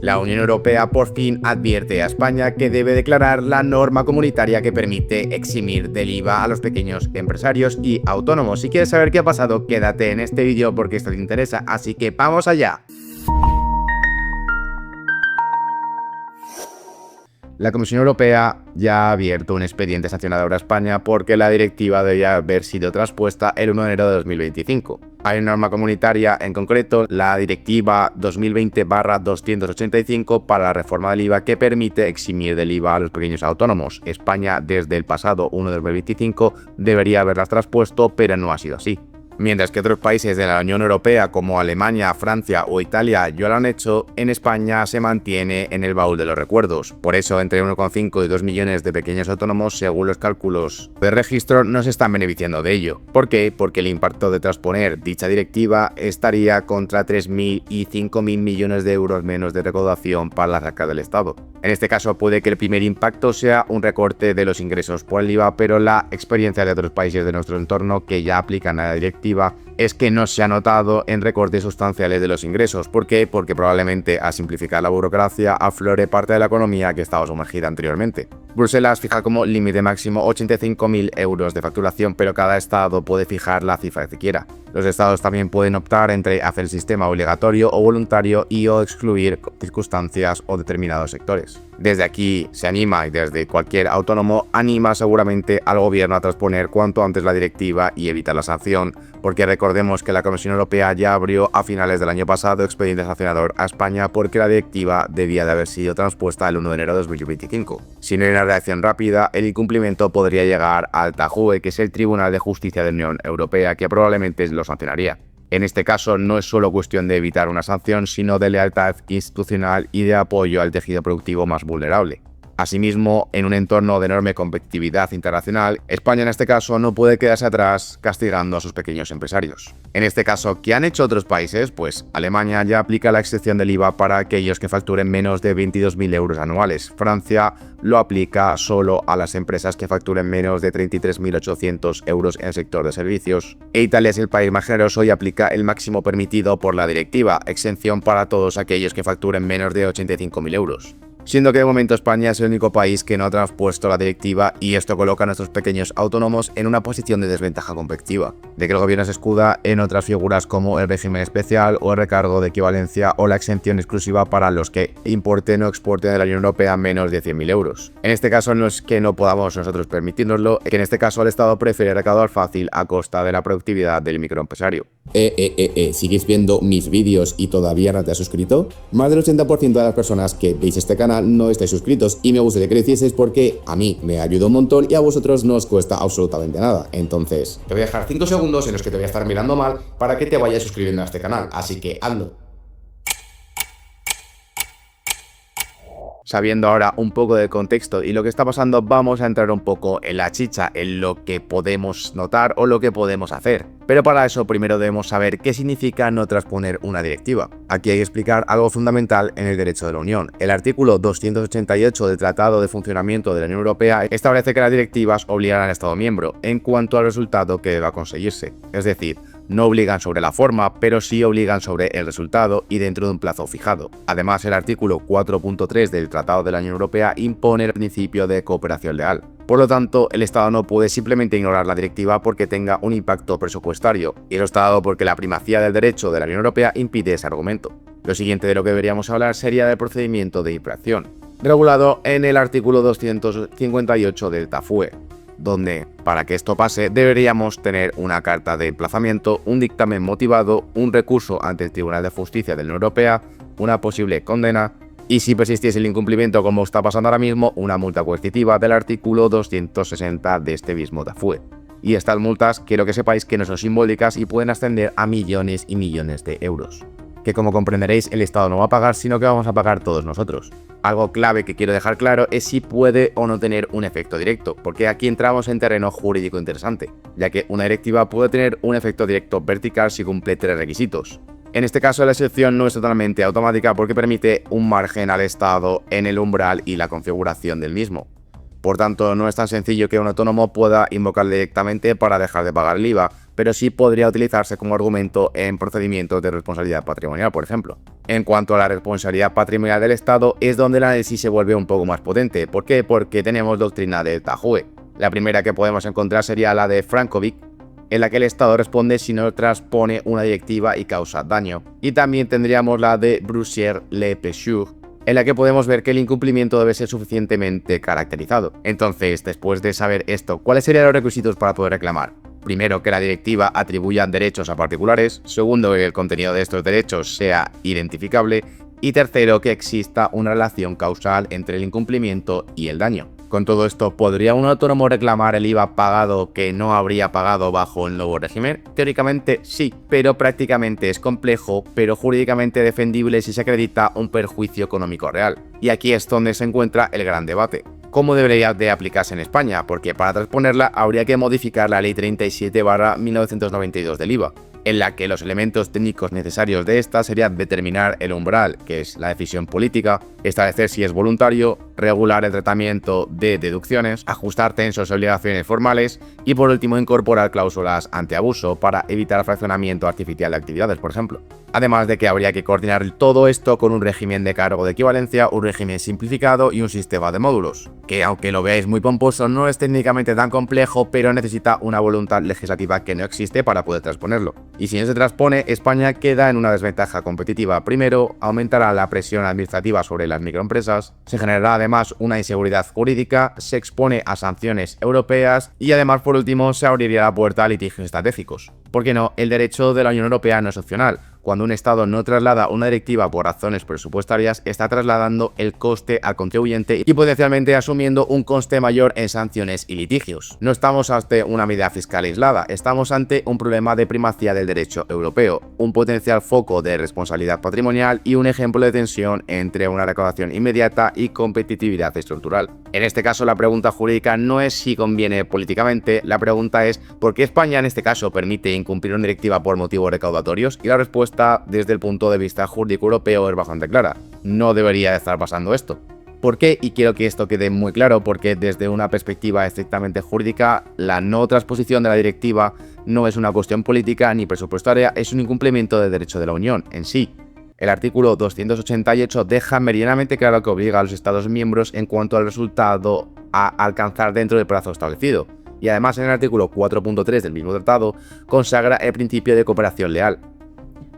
La Unión Europea por fin advierte a España que debe declarar la norma comunitaria que permite eximir del IVA a los pequeños empresarios y autónomos. Si quieres saber qué ha pasado, quédate en este vídeo porque esto te interesa, así que ¡vamos allá! La Comisión Europea ya ha abierto un expediente sancionador a España porque la directiva debía haber sido traspuesta el 1 de enero de 2025. Hay una norma comunitaria, en concreto la Directiva 2020/285 para la reforma del IVA que permite eximir del IVA a los pequeños autónomos. España, desde el pasado 1 de 2025, debería haberlas traspuesto, pero no ha sido así. Mientras que otros países de la Unión Europea como Alemania, Francia o Italia ya lo han hecho, en España se mantiene en el baúl de los recuerdos. Por eso, entre 1,5 y 2 millones de pequeños autónomos, según los cálculos de registro, no se están beneficiando de ello. ¿Por qué? Porque el impacto de trasponer dicha directiva estaría contra 3.000 y 5.000 millones de euros menos de recaudación para las arcas del Estado. En este caso puede que el primer impacto sea un recorte de los ingresos por el IVA, pero la experiencia de otros países de nuestro entorno que ya aplican a la directiva es que no se ha notado en recortes sustanciales de los ingresos. ¿Por qué? Porque probablemente a simplificar la burocracia aflore parte de la economía que estaba sumergida anteriormente. Bruselas fija como límite máximo 85.000 euros de facturación, pero cada estado puede fijar la cifra que quiera. Los estados también pueden optar entre hacer el sistema obligatorio o voluntario y o excluir circunstancias o determinados sectores. Desde aquí se anima, y desde cualquier autónomo anima seguramente al gobierno a transponer cuanto antes la directiva y evitar la sanción, porque recordemos que la Comisión Europea ya abrió a finales del año pasado expediente sancionador a España porque la directiva debía de haber sido transpuesta el 1 de enero de 2025. Si no hay una reacción rápida, el incumplimiento podría llegar al TAJUE, que es el Tribunal de Justicia de la Unión Europea, que probablemente lo sancionaría. En este caso no es solo cuestión de evitar una sanción, sino de lealtad institucional y de apoyo al tejido productivo más vulnerable. Asimismo, en un entorno de enorme competitividad internacional, España en este caso no puede quedarse atrás castigando a sus pequeños empresarios. En este caso, ¿qué han hecho otros países? Pues Alemania ya aplica la excepción del IVA para aquellos que facturen menos de 22.000 euros anuales. Francia lo aplica solo a las empresas que facturen menos de 33.800 euros en el sector de servicios. E Italia es el país más generoso y aplica el máximo permitido por la directiva, exención para todos aquellos que facturen menos de 85.000 euros. Siendo que de momento España es el único país que no ha transpuesto la directiva y esto coloca a nuestros pequeños autónomos en una posición de desventaja competitiva, de que el gobierno se escuda en otras figuras como el régimen especial o el recargo de equivalencia o la exención exclusiva para los que importen o exporten de la Unión Europea menos de 100.000 euros. En este caso no es que no podamos nosotros permitírnoslo, que en este caso el Estado prefiere recaudar fácil a costa de la productividad del microempresario. ¿Sigues viendo mis vídeos y todavía no te has suscrito? Más del 80% de las personas que veis este canal no estáis suscritos y me gustaría que lo hicieseis porque a mí me ayuda un montón y a vosotros no os cuesta absolutamente nada. Entonces, te voy a dejar 5 segundos en los que te voy a estar mirando mal para que te vayas suscribiendo a este canal, así que hazlo. Sabiendo ahora un poco del contexto y lo que está pasando, vamos a entrar un poco en la chicha, en lo que podemos notar o lo que podemos hacer. Pero para eso primero debemos saber qué significa no transponer una directiva. Aquí hay que explicar algo fundamental en el derecho de la Unión. El artículo 288 del Tratado de Funcionamiento de la Unión Europea establece que las directivas obligan al Estado miembro en cuanto al resultado que deba conseguirse. Es decir, no obligan sobre la forma, pero sí obligan sobre el resultado y dentro de un plazo fijado. Además, el artículo 4.3 del Tratado de la Unión Europea impone el principio de cooperación leal. Por lo tanto, el Estado no puede simplemente ignorar la directiva porque tenga un impacto presupuestario, y el Estado porque la primacía del derecho de la Unión Europea impide ese argumento. Lo siguiente de lo que deberíamos hablar sería del procedimiento de infracción, regulado en el artículo 258 del TAFUE, donde, para que esto pase, deberíamos tener una carta de emplazamiento, un dictamen motivado, un recurso ante el Tribunal de Justicia de la Unión Europea, una posible condena y, si persistiese el incumplimiento como está pasando ahora mismo, una multa coercitiva del artículo 260 de este mismo TAFUE. Y estas multas, quiero que sepáis que no son simbólicas y pueden ascender a millones y millones de euros, que como comprenderéis el Estado no va a pagar, sino que vamos a pagar todos nosotros. Algo clave que quiero dejar claro es si puede o no tener un efecto directo, porque aquí entramos en terreno jurídico interesante, ya que una directiva puede tener un efecto directo vertical si cumple 3 requisitos. En este caso la excepción no es totalmente automática porque permite un margen al Estado en el umbral y la configuración del mismo. Por tanto, no es tan sencillo que un autónomo pueda invocar directamente para dejar de pagar el IVA, pero sí podría utilizarse como argumento en procedimientos de responsabilidad patrimonial, por ejemplo. En cuanto a la responsabilidad patrimonial del Estado, es donde el análisis se vuelve un poco más potente. ¿Por qué? Porque tenemos doctrina de Tajue. La primera que podemos encontrar sería la de Frankovic, en la que el Estado responde si no transpone una directiva y causa daño. Y también tendríamos la de Brussier-Le-Pecheur, en la que podemos ver que el incumplimiento debe ser suficientemente caracterizado. Entonces, después de saber esto, ¿cuáles serían los requisitos para poder reclamar? Primero, que la directiva atribuya derechos a particulares. Segundo, que el contenido de estos derechos sea identificable. Y tercero, que exista una relación causal entre el incumplimiento y el daño. Con todo esto, ¿podría un autónomo reclamar el IVA pagado que no habría pagado bajo el nuevo régimen? Teóricamente sí, pero prácticamente es complejo, pero jurídicamente defendible si se acredita un perjuicio económico real. Y aquí es donde se encuentra el gran debate. ¿Cómo debería de aplicarse en España? Porque para transponerla habría que modificar la Ley 37/1992 del IVA, en la que los elementos técnicos necesarios de esta serían determinar el umbral, que es la decisión política, establecer si es voluntario, regular el tratamiento de deducciones, ajustar tensos obligaciones formales y por último incorporar cláusulas antiabuso para evitar fraccionamiento artificial de actividades, por ejemplo. Además de que habría que coordinar todo esto con un régimen de cargo de equivalencia, un régimen simplificado y un sistema de módulos, que aunque lo veáis muy pomposo no es técnicamente tan complejo, pero necesita una voluntad legislativa que no existe para poder transponerlo. Y si no se transpone, España queda en una desventaja competitiva. Primero, aumentará la presión administrativa sobre las microempresas, se generará además una inseguridad jurídica, se expone a sanciones europeas y además por último se abriría la puerta a litigios estratégicos. ¿Por qué no? El derecho de la Unión Europea no es opcional. Cuando un Estado no traslada una directiva por razones presupuestarias, está trasladando el coste al contribuyente y potencialmente asumiendo un coste mayor en sanciones y litigios. No estamos ante una medida fiscal aislada, estamos ante un problema de primacía del derecho europeo, un potencial foco de responsabilidad patrimonial y un ejemplo de tensión entre una recaudación inmediata y competitividad estructural. En este caso, la pregunta jurídica no es si conviene políticamente, la pregunta es ¿por qué España en este caso permite incumplir una directiva por motivos recaudatorios? Y la respuesta desde el punto de vista jurídico europeo es bastante clara. No debería estar pasando esto. ¿Por qué? Y quiero que esto quede muy claro, porque desde una perspectiva estrictamente jurídica, la no transposición de la directiva no es una cuestión política ni presupuestaria, es un incumplimiento del derecho de la Unión en sí. El artículo 288 deja meridianamente claro que obliga a los Estados miembros en cuanto al resultado a alcanzar dentro del plazo establecido. Y además en el artículo 4.3 del mismo tratado consagra el principio de cooperación leal,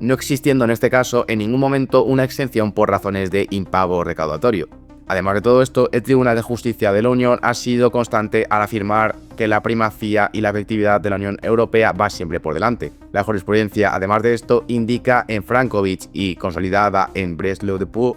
no existiendo en este caso en ningún momento una exención por razones de impago recaudatorio. Además de todo esto, el Tribunal de Justicia de la Unión ha sido constante al afirmar que la primacía y la efectividad de la Unión Europea va siempre por delante. La jurisprudencia, además de esto, indica en Frankovic y consolidada en Breslau-Dupont,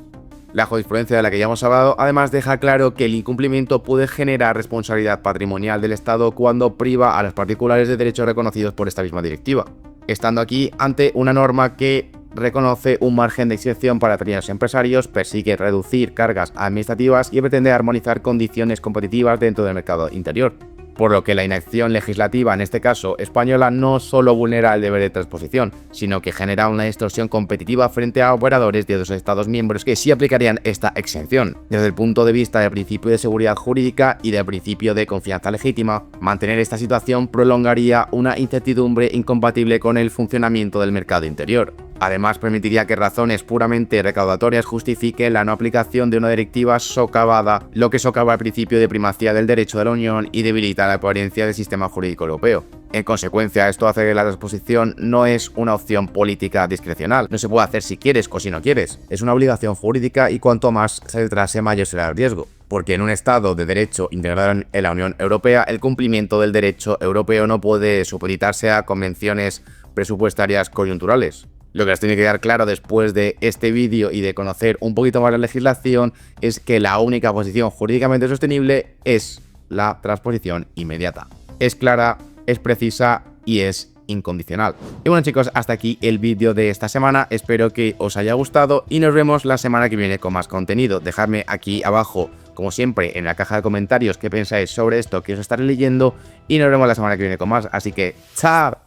la jurisprudencia de la que ya hemos hablado, además deja claro que el incumplimiento puede generar responsabilidad patrimonial del Estado cuando priva a los particulares de derechos reconocidos por esta misma directiva, estando aquí ante una norma que reconoce un margen de excepción para pequeños empresarios, persigue reducir cargas administrativas y pretende armonizar condiciones competitivas dentro del mercado interior. Por lo que la inacción legislativa, en este caso española, no solo vulnera el deber de transposición, sino que genera una distorsión competitiva frente a operadores de otros Estados miembros que sí aplicarían esta exención. Desde el punto de vista del principio de seguridad jurídica y del principio de confianza legítima, mantener esta situación prolongaría una incertidumbre incompatible con el funcionamiento del mercado interior. Además, permitiría que razones puramente recaudatorias justifiquen la no aplicación de una directiva socavada, lo que socava el principio de primacía del derecho de la Unión y debilita la coherencia del sistema jurídico europeo. En consecuencia, esto hace que la transposición no es una opción política discrecional, no se puede hacer si quieres o si no quieres, es una obligación jurídica y cuanto más se retrase mayor será el riesgo. Porque en un Estado de derecho integrado en la Unión Europea, el cumplimiento del derecho europeo no puede supeditarse a convenciones presupuestarias coyunturales. Lo que les tiene que quedar claro después de este vídeo y de conocer un poquito más la legislación es que la única posición jurídicamente sostenible es la transposición inmediata. Es clara, es precisa y es incondicional. Y bueno chicos, hasta aquí el vídeo de esta semana, espero que os haya gustado y nos vemos la semana que viene con más contenido. Dejadme aquí abajo, como siempre, en la caja de comentarios qué pensáis sobre esto que os estaré leyendo y nos vemos la semana que viene con más, así que ¡chao!